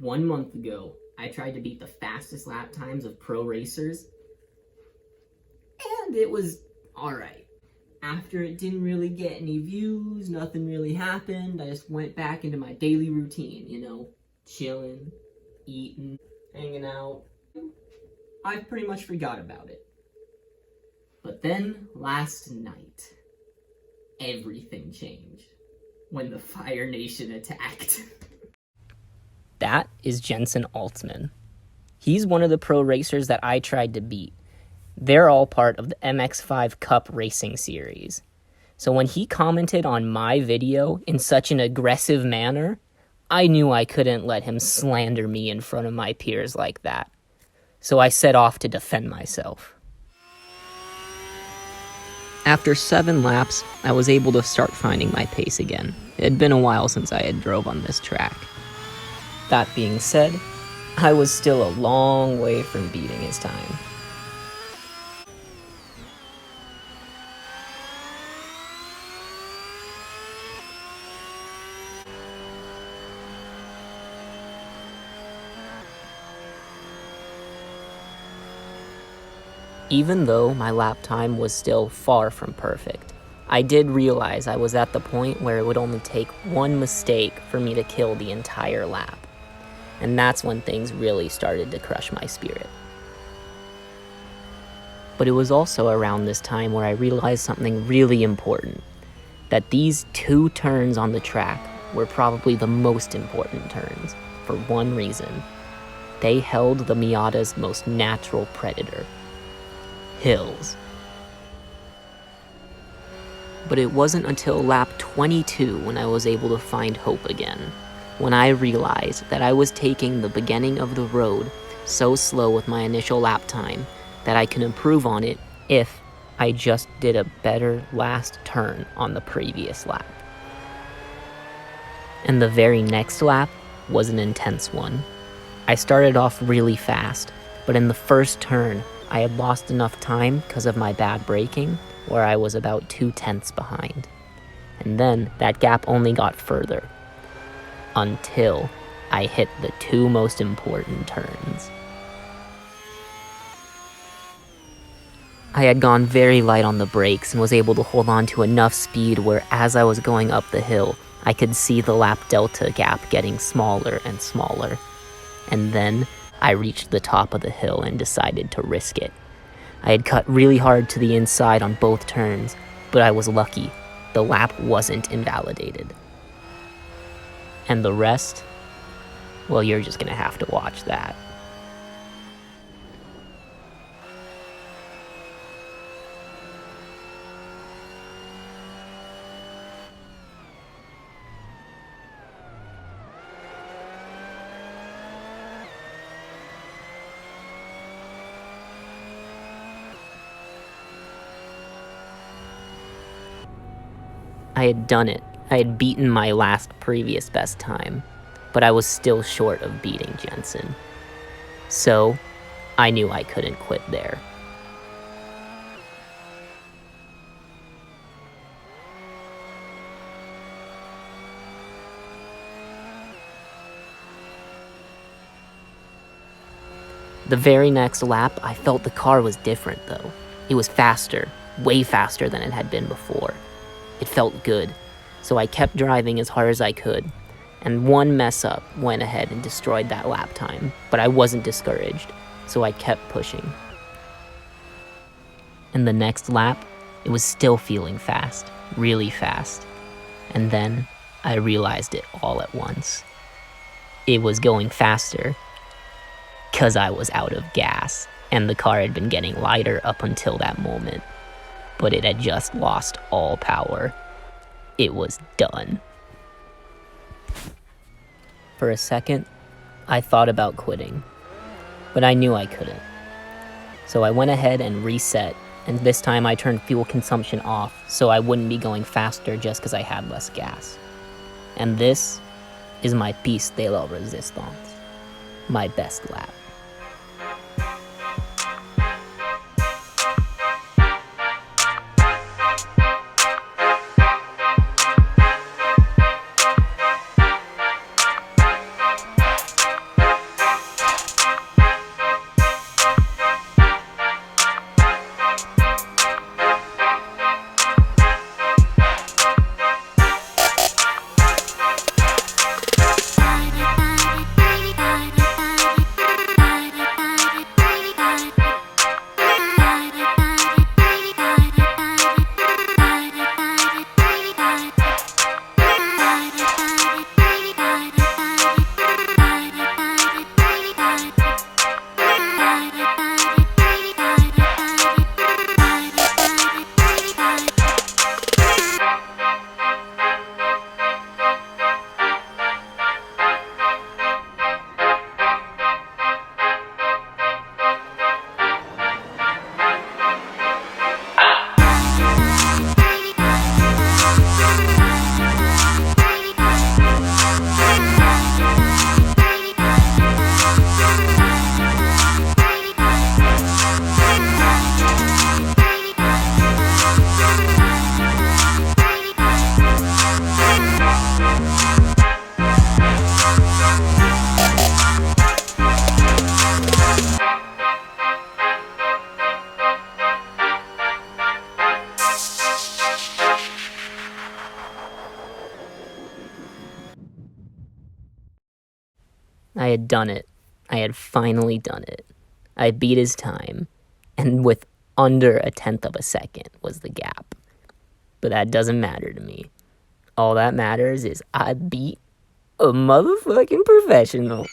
1 month ago, I tried to beat the fastest lap times of pro racers, and it was alright. After it didn't really get any views, nothing really happened, I just went back into my daily routine, chilling, eating, hanging out. I pretty much forgot about it. But then, last night, everything changed when the Fire Nation attacked. That is Jensen Altman. He's one of the pro racers that I tried to beat. They're all part of the MX5 Cup racing series. So when he commented on my video in such an aggressive manner, I knew I couldn't let him slander me in front of my peers like that. So I set off to defend myself. After 7 laps, I was able to start finding my pace again. It had been a while since I had drove on this track. That being said, I was still a long way from beating his time. Even though my lap time was still far from perfect, I did realize I was at the point where it would only take one mistake for me to kill the entire lap. And that's when things really started to crush my spirit. But it was also around this time where I realized something really important, that these 2 turns on the track were probably the most important turns, for one reason. They held the Miata's most natural predator: hills. But it wasn't until lap 22 when I was able to find hope again, when I realized that I was taking the beginning of the road so slow with my initial lap time that I can improve on it if I just did a better last turn on the previous lap. And the very next lap was an intense one. I started off really fast, but in the first turn, I had lost enough time because of my bad braking where I was about 2/10 behind. And then that gap only got further until I hit the 2 most important turns. I had gone very light on the brakes and was able to hold on to enough speed where as I was going up the hill, I could see the lap delta gap getting smaller and smaller. And then I reached the top of the hill and decided to risk it. I had cut really hard to the inside on both turns, but I was lucky. The lap wasn't invalidated. And the rest, well, you're just gonna have to watch that. I had done it. I had beaten my last previous best time, but I was still short of beating Jensen. So, I knew I couldn't quit there. The very next lap, I felt the car was different though. It was faster, way faster than it had been before. It felt good, so I kept driving as hard as I could, and one mess up went ahead and destroyed that lap time, but I wasn't discouraged, so I kept pushing. In the next lap, it was still feeling fast, really fast, and then I realized it all at once. It was going faster, 'cause I was out of gas, and the car had been getting lighter up until that moment. But it had just lost all power. It was done. For a second, I thought about quitting, but I knew I couldn't. So I went ahead and reset, and this time I turned fuel consumption off so I wouldn't be going faster just because I had less gas. And this is my piece de la resistance, my best lap. I had done it. I had finally done it. I beat his time, and with under 1/10 of a second was the gap. But that doesn't matter to me. All that matters is I beat a motherfucking professional.